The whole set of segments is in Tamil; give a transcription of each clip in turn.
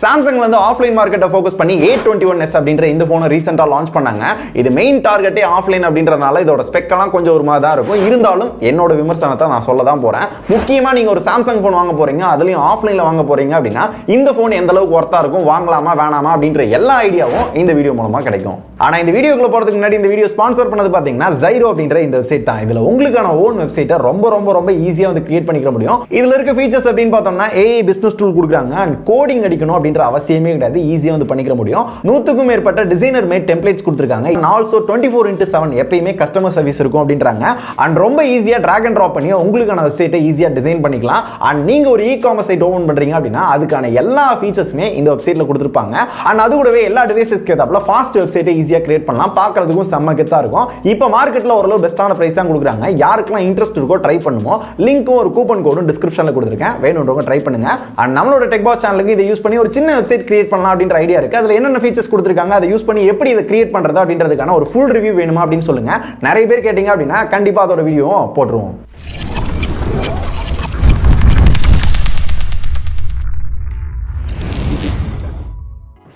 சாம்சங்ல இருந்து ஆஃப்லைன் மார்க்கெட்டை ஃபோக்கஸ் பண்ணி A21S அப்படின்ற இந்த போனை ரீசெண்டா லான்ச் பண்ணாங்க. இது மெயின் டார்கெட்டே ஆஃப்லைன் அப்படின்றதுனால இதோட ஸ்பெக்கெல்லாம் கொஞ்சம் ஒரு மாதிரி தான் இருக்கும். இருந்தாலும் என்னோட விமர்சனத்தை நான் சொல்ல தான் போறேன். முக்கியமா நீங்க ஒரு சாம்சங் போன் வாங்க போறீங்க, அதுலயும் ஆஃப்லைன்ல வாங்க போறீங்க அப்படின்னா இந்த போன் எந்த அளவுக்கு ஒர்த்தா இருக்கும், வாங்கலாமா வேணாமா அப்படின்ற எல்லா ஐடியாவும் இந்த வீடியோ மூலமா கிடைக்கும். ஆனா இந்த வீடியோக்குள்ள போறதுக்கு முன்னாடி இந்த வீடியோ ஸ்பான்சர் பண்ணது பாத்தீங்கன்னா Zairo அப்படின்ற இந்த வெப்சைட் தான். இதுல உங்களுக்கான ஓன் வெப்சைட்டை ரொம்ப ஈஸியா வந்து கிரியேட் பண்ணிக்க முடியும். இதுல இருக்க ஃபீச்சர்ஸ் அப்படின்னு பார்த்தோம்னா AI பிசினஸ் டூல் கொடுக்குறாங்க. அண்ட் கோடிங் அடிக்கணும் அப்படின்ற அவசியமே கிடையாது, ஈஸியா வந்து பண்ணிக்க முடியும். 100க்கும் மேற்பட்ட டிசைனர் மேட் டெம்ப்ளேட்ஸ் கொடுத்திருக்காங்க. அண்ட் ஆல்சோ 24x7 எப்பயுமே கஸ்டமர் சர்வீஸ் இருக்கும் அப்படின்றாங்க. அண்ட் ரொம்ப ஈஸியா டிராக் அண்ட் டிராப் பண்ணி உங்களுக்கான வெப்சைட்டை ஈஸியா டிசைன் பண்ணிக்கலாம். அண்ட் நீங்க ஒரு இ-காமர்ஸ் சைட் ஓபன் பண்றீங்க அப்படின்னா அதுக்கான எல்லா ஃபீச்சர்ஸுமே இந்த வெப்சைட்ல கொடுத்திருப்பாங்க. அண்ட் அது கூடவே எல்லா டிவைசஸ்க்கு ஏத்தாப்புல ஃபாஸ்ட் வெப்சைட்டை ஈஸியா கிரியேட் பண்ணலாம். பார்க்கிறதுக்கும் செம்ம கெத்தா இருக்கும். இப்போ மார்க்கெட்ல ஓரளவு பெஸ்டான பிரைஸ் தான் கொடுக்குறாங்க. யாருக்கெல்லாம் இன்ட்ரெஸ்ட் இருக்கோ ட்ரை பண்ணுமோ. லிங்க்கும் ஒரு கூப்பன் கோடும் டிஸ்கிரிப்ஷன்ல கொடுத்திருக்கேன், வேணும்ன்றவங்க ட்ரை பண்ணுங்க. அண்ட் நம்மளோட TechBoss சேனலுக்கு இதை யூஸ் பண்ணி ஒரு சின்ன வெப்சைட் கிரியேட் பண்ணலாம் அப்படின்ற ஐடியா இருக்கு. அதுல என்னென்ன ஃபீச்சர்ஸ் கொடுத்திருக்காங்க, அதை யூஸ் பண்ணி எப்படி இதை கிரியேட் பண்றது அப்படின்றதுக்கான ஒரு ஃபுல் ரிவ்யூ வேணுமா அப்படின்னு சொல்லுங்க. நிறைய பேர் கேட்டீங்க அப்படின்னா கண்டிப்பா அதோட வீடியோவும் போட்டுருவோம்.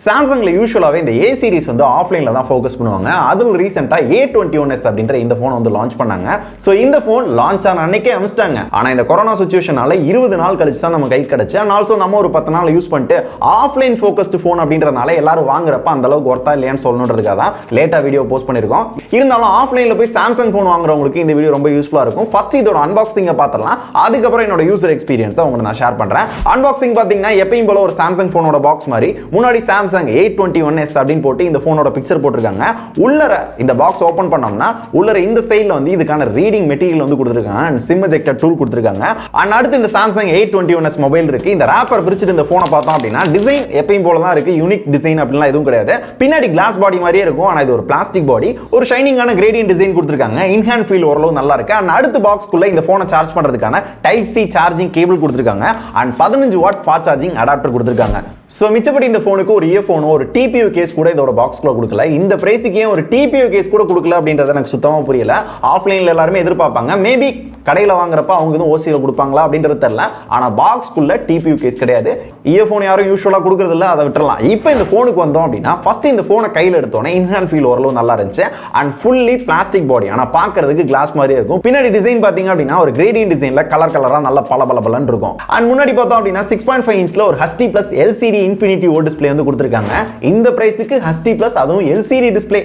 சாம்சங்ல யூசுவலாவே இந்த A சீரிஸ் வந்து ஆஃப்லைன்ல தான் ஃபோக்கஸ் பண்ணுவாங்க. அதுவும் ரீசெண்டா A21S அப்படின்ற இந்த போன் வந்து லான்ச் பண்ணாங்க. சோ இந்த போன் லான்ச் ஆன அன்னைக்கே அமிச்சிட்டாங்க. ஆனா இந்த கொரோனா சிச்சுவேஷனால 20 நாள் கழிச்சு தான் நம்ம கை கிடைச்சு. அண்ட் ஆல்சோ நம்ம ஒரு 10 நாள் யூஸ் பண்ணிட்டு ஆஃப்லைன் ஃபோக்கஸ்டு போன் அப்படின்றதுனால எல்லாரும் வாங்குறப்ப அந்த அளவுக்கு ஒர்த்தா இல்லையான்னு சொல்லணுன்றதுக்காக தான் லேட்டா வீடியோ போஸ்ட் பண்ணிருக்கோம். இருந்தாலும் ஆஃப்லைன்ல போய் சாம்சங் போன் வாங்குறவங்களுக்கு இந்த வீடியோ ரொம்ப யூஸ்ஃபுல்லா இருக்கும். ஃபர்ஸ்ட் இதோட அன்பாக்சிங்கை பார்த்தலாம், அதுக்கப்புறம் என்னோட யூசர் எக்ஸ்பீரியன்ஸ் உங்களுக்கு நான் ஷேர் பண்றேன். அன்பாக்சிங் பாத்தீங்கன்னா எப்பயும் போல ஒரு சாம்சங் போனோட பாக்ஸ் மாதிரி முன்னாடி சாம்சங் A21S அப்படின்னு போட்டு இந்த போனோட பிக்சர் போட்டுருக்காங்க. உள்ளர இந்த பாக்ஸ் ஓபன் பண்ணோம்னா உள்ளர இந்த ஸ்டைல்ல வந்து இதுக்கான ரீடிங் மெட்டீரியல் வந்து கொடுத்திருக்காங்க. அண்ட் சிம் எஜெக்டர் டூல் கொடுத்திருக்காங்க. அண்ட் அடுத்து இந்த சாம்சங் A21S மொபைல் இருக்கு. இந்த ராப்பர் பிரிச்சிட்டு இந்த போனை பார்த்தோம் அப்படின்னா டிசைன் எப்பயும் போல தான் இருக்கு. யூனிக் டிசைன் அப்படிலாம் எதுவும் கிடையாது. பின்னாடி கிளாஸ் பாடி மாதிரியே இருக்கும். ஆனா இது ஒரு பிளாஸ்டிக் பாடி, ஒரு ஷைனிங்கான கிரேடியன்ட் டிசைன் கொடுத்திருக்காங்க. இன்ஹேண்ட் ஃபீல் ஓரளவு நல்லா இருக்கு. அண்ட் அடுத்த பாக்ஸ்க்குள்ள இந்த போனை சார்ஜ் பண்றதுக்கான டைப் சி சார்ஜிங் கேபிள் கொடுத்திருக்காங்க. And 15 watt fast charging adapter கொடுத்திருக்காங்க. சோ மிச்சப்படி இந்த போனுக்கு ஒரு இயர்போனோ ஒரு TPU கேஸ் கூட இதோட பாக்ஸ்க்குள்ள கொடுக்கல. இந்த பிரைஸ்க்கு ஏன் ஒரு TPU கேஸ் கூட கொடுக்கல அப்படின்றது எனக்கு சுத்தமா புரியல. ஆஃப்லைன்ல எல்லாரும் எதிர்பார்ப்பாங்க, மேபி கடையில வாங்குறப்ப அவங்க வந்து ஓசியில கொடுப்பாங்களா அப்படின்றது தெரியல. ஆனா பாக்ஸ்க்குள்ள TPU கேஸ் கிடையாது. இயர்போன் யாரும் யூசுவலா கொடுக்கறது இல்ல, அதை விட்டுறலாம். இப்போ இந்த போனுக்கு வந்தோம் அப்படின்னா ஃபர்ஸ்ட் இந்த போனை கையில எடுத்தோன்னே இன்ஹேண்ட் ஃபீல் ஓரளவு நல்லா இருந்துச்சு. அண்ட் ஃபுல்லி பிளாஸ்டிக் பாடி, ஆனா பார்க்கிறதுக்கு கிளாஸ் மாதிரியே இருக்கும். பின்னாடி டிசைன் பாத்தீங்க அப்படின்னா ஒரு கிரேடியன்ட் டிசைன்ல கலரா நல்ல பளபளன்னு இருக்கும். அண்ட் முன்னாடி பார்த்தோம் அப்படின்னா 6.5 இன்ச்ல ஒரு HD+ LCD இன்ஃபினிட்டி ஓ டிஸ்ப்ளே வந்து கொடுத்திருக்காங்க. இந்த பிரைஸ்க்கு HD+ அதுவும் LCD டிஸ்ப்ளே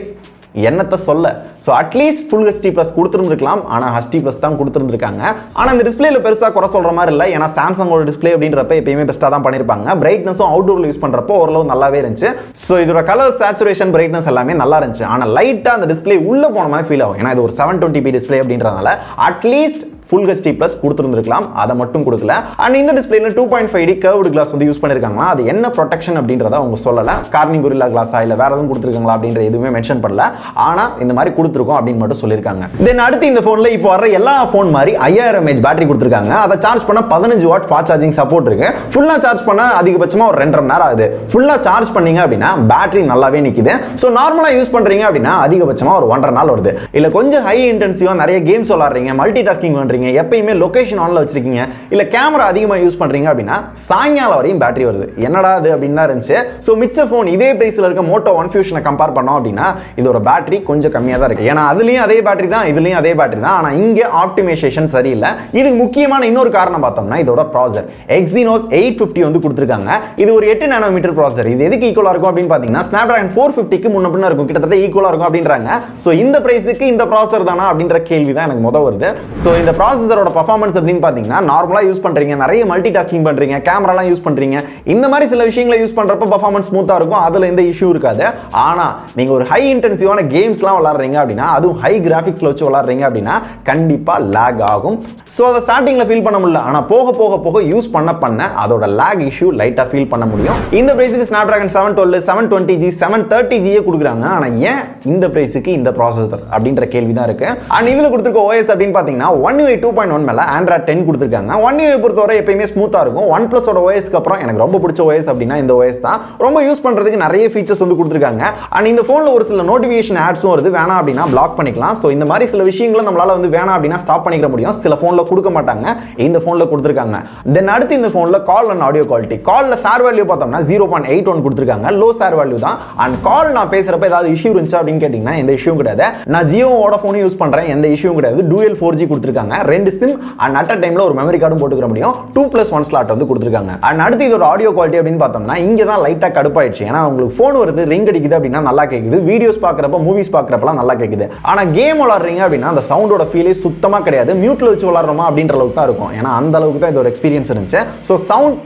என்னத்த சொல்ல. So at least full HD+ கொடுத்திருந்திருக்கலாம். ஆனா HD+ தான் கொடுத்திருந்திருக்காங்க. ஆனா இந்த டிஸ்ப்ளேல பெருசா குறை சொல்ற மாதிரி இல்ல. ஏன்னா சாம்சங்கோட டிஸ்ப்ளே அப்படின்றப்ப எப்பயுமே பெஸ்டா தான் பண்ணிருப்பாங்க. பிரைட்னஸும் அவுட்டோர்ல யூஸ் பண்றப்போ ஓரளவு நல்லாவே இருந்துச்சு. சோ இதோட கலர் சேச்சுரேஷன் பிரைட்னஸ் எல்லாமே நல்லா இருந்துச்சு. ஆனா லைட்டா அந்த டிஸ்ப்ளே உள்ள போன மாதிரி ஃபீல் ஆகும். ஏன்னா இது ஒரு 720p டிஸ்ப்ளே அப்படின்றதுனால அட்லீஸ்ட் ஃபுல் HD+ கொடுத்திருந்திருக்கலாம். அதை மட்டும் கொடுக்கல. அண்ட் இந்த டிஸ்ப்ளேல 2.5D கர்வ்டு கிளாஸ் வந்து யூஸ் பண்ணிருக்காங்க. அது என்ன ப்ரொடெக்ஷன் அப்படின்றத அவங்க சொல்லல. கார்னிங் கொரில்லா கிளாஸா இல்ல வேற எதுவும் கொடுத்திருக்காங்களா அப்படின்ற எதுவுமே மென்ஷன் பண்ணல. ஆனா இந்த மாதிரி கொடுத்திருக்கோம் அப்படின்னு மட்டும் சொல்லிருக்காங்க. தென் அடுத்து இந்த போன்ல இப்போ வர எல்லா போன் மாதிரி 5000 mAh பேட்டரி கொடுத்திருக்காங்க. அதை சார்ஜ் பண்ண 15 வாட் ஃபாஸ்ட் சார்ஜிங் சப்போர்ட் இருக்கு. ஃபுல்லா சார்ஜ் பண்ண அதிகபட்சமா ஒரு 2.5 மணி நேரம் ஆகுது. ஃபுல்லா சார்ஜ் பண்ணீங்க அப்படின்னா பேட்டரி நல்லாவே நிக்குது. சோ நார்மலா யூஸ் பண்றீங்க அப்படின்னா அதிகபட்சமா ஒரு 1.5 நாள் வருது. இல்ல கொஞ்சம் ஹை இன்டென்சிவா நிறைய கேம்ஸ் விளையாடுறீங்க, மல்டி டாஸ்கிங் பண்றீங்க, எப்பயுமே லொகேஷன் ஆன்ல வச்சிருக்கீங்க, இல்ல கேமரா அதிகமா யூஸ் பண்றீங்க அப்படின்னா சாயங்காலம் வரையும் பேட்டரி வருது. என்னடா அது அப்படின்னு தான் இருந்துச்சு. சோ மிச்ச போன் இதே பிரைஸ்ல இருக்க மோட்டோ ஒன் ஃபியூஷனை கம்பேர் பண்ணோம் அப்படின்னா இதோட பேட்டரி கொஞ்சம் கம்மியா தான் இருக்கு. ஏன்னா அதுலயும் அதே பேட்டரி தான், இதுலயும் அதே பேட்டரி தான். ஆனா இங்க ஆப்டிமைசேஷன் சரியில்லை. இதுக்கு முக்கியமான இன்னொரு காரணம் பார்த்தோம்னா இதோட ப்ராசஸர் Exynos 850 வந்து கொடுத்திருக்காங்க. இது ஒரு 8 நானோமீட்டர் ப்ராசஸர். இது எதுக்கு ஈக்குவலா இருக்கும் அப்படின்னு பாத்தீங்கன்னா Snapdragon 450க்கு முன்ன பின்ன இருக்கும், கிட்டத்தட்ட ஈக்குவலா இருக்கும் அப்படின்றாங்க. சோ இந்த பிரைஸ்க்கு இந்த ப்ராசஸர் தானா அப்படின்ற கேள்வி தான் எனக்கு முதல் வருது. சோ இந்த ப்ராசஸரோட பர்ஃபார்மன்ஸ் அப்படின்னு பாத்தீங்கன்னா நார்மலா யூஸ் பண்றீங்க, நிறைய மல்டி டாஸ்கிங் பண்றீங்க, கேமராலாம் யூஸ் பண்றீங்க, இந்த மாதிரி சில விஷயங்களை யூஸ் பண்றப்ப பர்ஃபார்மன்ஸ் ஸ்மூத்தா இருக்கும். அதுல எந்த இஷ்யூ இருக்காது. ஆனா நீங்க ஒரு ஹை இன்டென்சிவான கேம்ஸ்லாம் விளையாடுறீங்க அப்படின்னா, அதுவும் ஹை கிராபிக்ஸ்ல வச்சு விளையாடுறீங்க அப்படின்னா கண்டிப்பா லாக் ஆகும். சோ அத ஸ்டார்டிங்ல ஃபீல் பண்ண முடியல. ஆனா போக யூஸ் பண்ண அதோட லாக் இஷ்யூ லைட்டா ஃபீல் பண்ண முடியும். இந்த பிரைஸ்க்கு Snapdragon 712 720G 730G கொடுக்குறாங்க. ஆனா ஏன் இந்த பிரைஸ்க்கு இந்த ப்ராசஸர் அப்படின்ற கேள்வி தான் இருக்கு. அண்ட் இதுல கொடுத்திருக்க OS அப்படின்னு பாத்தீங்கன்னா One UI MIUI 2.1 மேல Android 10 கொடுத்திருக்காங்க. One UI பொறுத்தவரை எப்பயுமே ஸ்மூத்தா இருக்கும். OnePlus ஓட OS க்கு அப்புறம் எனக்கு ரொம்ப பிடிச்ச OS அப்படினா இந்த OS தான். ரொம்ப யூஸ் பண்றதுக்கு நிறைய ஃபீச்சர்ஸ் வந்து கொடுத்திருக்காங்க. அண்ட் இந்த போன்ல ஒரு சில நோட்டிஃபிகேஷன் ஆட்ஸும் வருது. வேணா அப்படினா பிளாக் பண்ணிக்கலாம். சோ இந்த மாதிரி சில விஷயங்களை நம்மளால வந்து வேணா அப்படினா ஸ்டாப் பண்ணிக்க முடியும். சில போன்ல கொடுக்க மாட்டாங்க. இந்த போன்ல கொடுத்திருக்காங்க. தென் அடுத்து இந்த போன்ல கால் அண்ட் ஆடியோ குவாலிட்டி. கால்ல சார் வேல்யூ பார்த்தோம்னா 0.81 கொடுத்திருக்காங்க. லோ சார் வேல்யூ தான். அண்ட் கால் நான் பேசுறப்ப ஏதாவது இஷ்யூ இருந்துச்சு அப்படின்னு கேட்டீங்கன்னா எந்த இஷ்யூ கிடையாது. நான் ஜியோ வோடாஃபோன் யூஸ் பண்றேன், எந்த இஷ்யூ கிடையாது. டூயல் 4G கொடுத்திருக்காங்க. ரெண்டு சிம் அண்ட் அட் அ டைம்ல ஒரு மெமரி கார்டும் போட்டுக்க முடியும். 2+1 ஸ்லாட் வந்து கொடுத்திருக்காங்க. அண்ட் அடுத்து இதோட ஆடியோ குவாலிட்டி அப்படின்னு பார்த்தோம்னா இங்க தான் லைட்டா கடுப்பாயிடுச்சு. ஏன்னா உங்களுக்கு போன் வருது, ரிங் அடிக்குது அப்படின்னா நல்லா கேக்குது. வீடியோஸ் பார்க்கறப்ப, மூவிஸ் பார்க்கறப்பலாம் நல்லா கேக்குது. ஆனா கேம் விளையாடுறீங்க அப்படின்னா அந்த சவுண்டோட ஃபீலே சுத்தமா கிடையாது. மியூட்ல வச்சு விளையாடுறோமா அப்படின்ற அளவுக்கு தான் இருக்கும். ஏன்னா அந்த அளவுக்கு தான் இதோட எக்ஸ்பீரியன்ஸ் இருந்துச்சு. ஸோ சவுண்ட்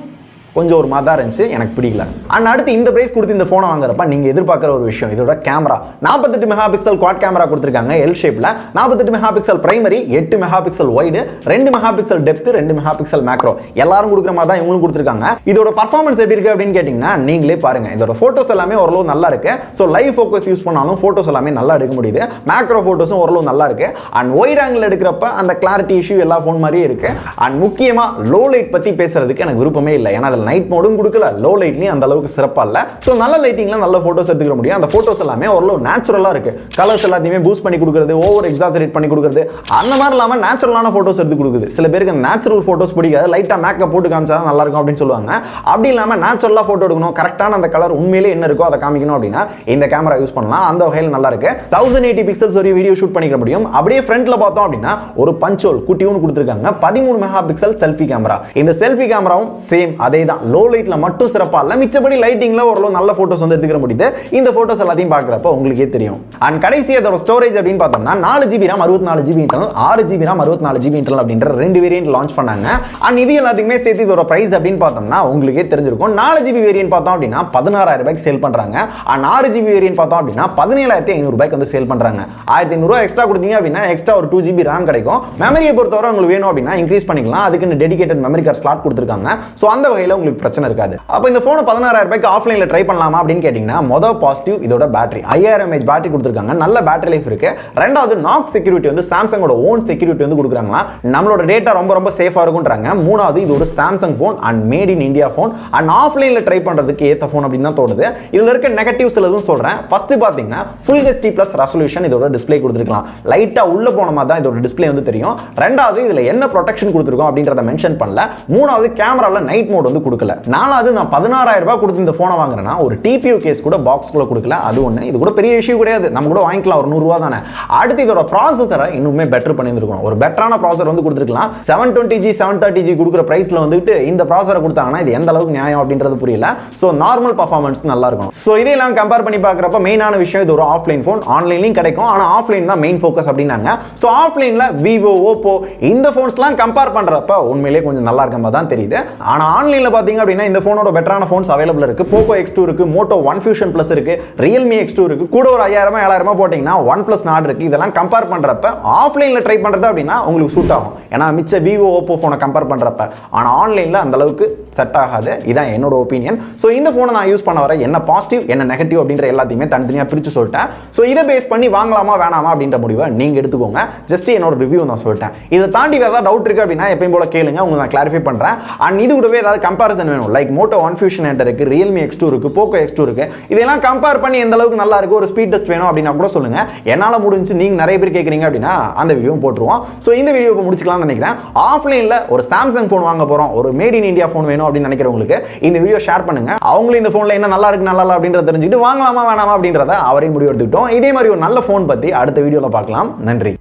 கொஞ்சம் ஒரு மாதிரி இருந்துச்சு, எனக்கு பிடிக்கல. அண்ட் அடுத்து இந்த பிரைஸ் கொடுத்து இந்த போனை வாங்குறப்ப நீங்க எதிர்பார்க்குற ஒரு விஷயம் இதோட camera. 48 mega pixel quad camera கொடுத்திருக்காங்க எல் ஷேப்ல. 48 mega pixel primary, 8 mega pixel wide, 2 mega pixel depth, 2 mega pixel macro. எல்லாரும் கொடுக்குற மாதிரி தான் இவங்களும் கொடுத்திருக்காங்க. இதோட பர்ஃபார்மன்ஸ் எப்படி இருக்கு அப்படின்னு கேட்டீங்கன்னா நீங்களே பாருங்க. இதோட போட்டோஸ் எல்லாமே ஓரளவு நல்லா இருக்கு. ஸோ லைவ் ஃபோக்கஸ் யூஸ் பண்ணாலும் போட்டோஸ் எல்லாமே நல்லா எடுக்க முடியுது. மேக்ரோ போட்டோஸும் ஓரளவு நல்லா இருக்கு. அண்ட் வைட் ஆங்கிள் எடுக்கிறப்ப அந்த கிளாரிட்டி இஷ்யூ எல்லா போன் மாதிரியே இருக்கு. அண்ட் முக்கியமா லோ லைட் பத்தி பேசுறதுக்கு எனக்கு விருப்பமே இல்லை. ஏன்னா அதில் நைட் மோடும் கொடுக்கல, லோ லைட்லயும் அந்த அளவுக்கு சிறப்பா இல்ல. சோ நல்ல லைட்டிங்ல நல்ல போட்டோஸ் எடுத்துக்க முடியும். அந்த போட்டோஸ் எல்லாமே ஓரளவு நேச்சுரலா இருக்கு. கலர்ஸ் எல்லாத்தையுமே பூஸ்ட் பண்ணி கொடுக்கிறது, ஓவர் எக்ஸாஜரேட் பண்ணி கொடுக்கிறது, அந்த மாதிரி இல்லாம நேச்சுரலான போட்டோஸ் எடுத்து கொடுக்குது. சில பேருக்கு நேச்சுரல் போட்டோஸ் பிடிக்காது, லைட்டா மேக்கப் போட்டு காமிச்சா நல்லா இருக்கும் அப்படின்னு சொல்லுவாங்க. அப்படி இல்லாம நேச்சுரலா போட்டோ எடுக்கணும், கரெக்டான அந்த கலர் உண்மையிலே என்ன இருக்கோ அதை காமிக்கணும் அப்படின்னா இந்த கேமரா யூஸ் பண்ணலாம். அந்த வகையில் நல்லா இருக்கு. 1080 பிக்சல்ஸ் வரை வீடியோ ஷூட் பண்ணிக்க முடியும். அப்படியே ஃப்ரண்ட்ல பார்த்தோம் அப்படின்னா ஒரு பஞ்சோல் குட்டியூன்னு கொடுத்திருக்காங்க. 13 மெகா பிக்சல் செல்ஃபி கேமரா. இந்த செல்ஃபி கேமராவும் சேம் அதே தான். லோ லைட்ல மட்டும் சிறப்பா இல்ல, மிச்சபடி லைட்டிங்ல ஓரளவு நல்ல போட்டோஸ் வந்து எடுத்துக்க முடியுது. இந்த போட்டோஸ் எல்லாத்தையும் பார்க்கறப்ப உங்களுக்கே தெரியும். அண்ட் கடைசி அதோட ஸ்டோரேஜ் அப்படின்னு பார்த்தோம்னா 4GB RAM 64GB internal, 6GB RAM 64GB internal அப்படின்ற ரெண்டு வேரியன்ட் லான்ச் பண்ணாங்க. அண்ட் இது எல்லாத்துக்குமே சேர்த்து இதோட பிரைஸ் அப்படின்னு பார்த்தோம்னா உங்களுக்கே தெரிஞ்சிருக்கும். 4GB வேரியன்ட் பார்த்தோம் அப்படின்னா 16,000 ரூபாய்க்கு சேல் பண்றாங்க. அண்ட் 6GB வேரியன்ட் பார்த்தோம் அப்படின்னா 17,500 ரூபாய்க்கு வந்து சேல் பண்றாங்க. 1,500 ரூபாய் எக்ஸ்ட்ரா கொடுத்தீங்க அப்படின்னா எக்ஸ்ட்ரா ஒரு 2GB RAM கிடைக்கும். மெமரியை பொறுத்தவரை உங்களுக்கு வேணும் அப்படின்னா இன்க்ரீஸ் பண்ணிக்கலாம். அதுக்கு டெடிகேட்டட் மெமரி கார்டு ஸ்லாட் கொடுத்திருக்காங்க. சோ அந்த வகையில உங்களுக்கு பிரச்சனை இருக்காது. அப்ப இந்த போனை 16,000 ரூபாய்க்கு ஆஃப்லைன்ல ட்ரை பண்ணலாமா அப்படின்னு கேட்டீங்கன்னா மொதல் பாசிட்டிவ் இதோட பேட்டரி 5000 mAh பேட்டரி கொடுத்திருக்காங்க. நல்ல பேட்டரி லைஃப் இருக்கு. ரெண்டாவது நாக் செக்யூரிட்டி வந்து சாம்சங்கோட ஓன் செக்யூரிட்டி வந்து கொடுக்குறாங்க. நம்மளோட டேட்டா ரொம்ப சேஃபா இருக்கும்ன்றாங்க. மூணாவது இது ஒரு Samsung phone and made in India phone and ஆஃப்லைன்ல ட்ரை பண்றதுக்கு ஏத்த போன் அப்படின்னு தான் தோணுது. இதுல இருக்க நெகட்டிவ்ஸ் எதுவும் சொல்றேன். ஃபர்ஸ்ட் பாத்தீங்கன்னா ஃபுல் ஹெச்டி பிளஸ் ரெசல்யூஷன் இதோட டிஸ்ப்ளே கொடுத்திருக்கலாம். லைட்டா உள்ள போன மாதிரி தான் இதோட டிஸ்ப்ளே வந்து தெரியும். ரெண்டாவது இதுல என்ன ப்ரொடெக்ஷன் கொடுத்திருக்கோம் அப்படின்றத மென்ஷன் பண்ணல. மூணாவது கேமரால நைட் மோட் வந்து கொடுக்கல. நாலாவது நான் 16,000 ரூபாய் கொடுத்து இந்த போனை வாங்குறேன்னா ஒரு டிபியூ கேஸ் கூட பாக்ஸ்க்குள்ள கொடுக்கல. அது ஒண்ணு. இது கூட பெரிய இஷ்யூ கிடையாது. நம்ம கூட வாங்கிக்கலாம், ஒரு 100 ரூபாய் தானே. அடுத்து இதோட ப்ராசஸரை இன்னுமே பெட்டர் பண்ணியிருக்கணும். ஒரு பெட்டரான ப்ராசஸர் வந்து கொடுத்துருக்கலாம். 720G 730G கொடுக்குற பிரைஸ்ல வந்துட்டு இந்த ப்ராசஸரை கொடுத்தாங்கன்னா இது எந்த அளவுக்கு நியாயம் அப்படின்றது புரியல. சோ நார்மல் பர்ஃபார்மன்ஸ் நல்லா இருக்கும். சோ இதெல்லாம் கம்பேர் பண்ணி பார்க்கறப்ப மெயினான விஷயம் இது ஒரு ஆஃப்லைன் போன். ஆன்லைன்லயும் கிடைக்கும், ஆனா ஆஃப்லைன் தான் மெயின் ஃபோக்கஸ் அப்படின்னாங்க. சோ ஆஃப்லைன்ல விவோ, ஓப்போ இந்த போன்ஸ்லாம் கம்பேர் பண்றப்ப உண்மையிலேயே கொஞ்சம் நல்லா இருக்க மாதிரி தான் தெரியுது. ஆனா ஆன்லைன்ல பாத்தீங்க அப்படின்னா இந்த போனோட பெட்டரான போன்ஸ் அவைலபிள் இருக்கு. போகோ X2 இருக்கு, மோட்டோ ஒன் ஃபியூஷன் பிளஸ் இருக்கு, ரியல்மி X2 இருக்கு. கூட ஒரு 5000 7,000 போட்டீங்கன்னா ஒன் பிளஸ் நாட் இருக்கு. இதெல்லாம் கம்பேர் பண்றப்ப ஆஃப்லைன்ல ட்ரை பண்றது அப்படின்னா உங்களுக்கு சூட் ஆகும். ஏன்னா மிச்ச விவோ, ஓப்போ போனை கம்பேர் பண்றப்ப. ஆனா ஆன்லைன்ல அந்த அளவுக்கு செட் ஆகாது. இதான் என்னோட ஒப்பீனியன். சோ இந்த போனை நான் யூஸ் பண்ண வர என்ன பாசிட்டிவ் என்ன நெகட்டிவ் அப்படின்ற எல்லாத்தையுமே தனித்தனியா பிரிச்சு சொல்லிட்டேன். சோ இதை பேஸ் பண்ணி வாங்கலாமா வேணாமா அப்படின்ற முடிவை நீங்க எடுத்துக்கோங்க. ஜஸ்ட் என்னோட ரிவ்யூ நான் சொல்லிட்டேன். இதை தாண்டி வேற ஏதாவது டவுட் இருக்கு அப்படின்னா எப்பயும் போல கேளுங்க, உங்களுக்கு நான் கிளாரிஃபை பண்றேன். அண்ட் இது கூடவே ஏதாவது கம்பேரிசன் வேணும், லைக் மோட்டோ ஒன் ஃபியூஷன் இருக்கு, ரியல்மி X2 இருக்கு, போகோ X2 இருக்கு, இதெல்லாம் கம்பேர் பண்ணி எந்த அளவுக்கு நல்லா இருக்கு, ஒரு ஸ்பீட் டெஸ்ட் வேணும் அப்படின்னா கூட சொல்லுங்க. என்னால முடிஞ்சு நீங்க நிறைய பேர் கேக்குறீங்க அப்படின்னா அந்த வீடியோ போட்டுருவோம். சோ இந்த வீடியோ இப்போ முடிச்சுக்கலாம்னு நினைக்கிறேன். ஆஃப்லைன்ல ஒரு சாம்சங் போன் வாங்க போறோம், ஒரு மேட் இன் இந்தியா போன் வேணும் அப்படின்னு நினைக்கிறவங்களுக்கு இந்த வீடியோ ஷேர் பண்ணுங்க. அவங்களும் இந்த போன்ல என்ன நல்லா இருக்கு நல்லா அப்படின்றத தெரிஞ்சுக்கிட்டு வாங்கலாமா வேணாமா அப்படின்றத அவரையும் முடிவு எடுத்துக்கிட்டோம். இதே மாதிரி ஒரு நல்ல போன் பத்தி அடுத்த வீடியோல பார்க்கலாம். நன்றி.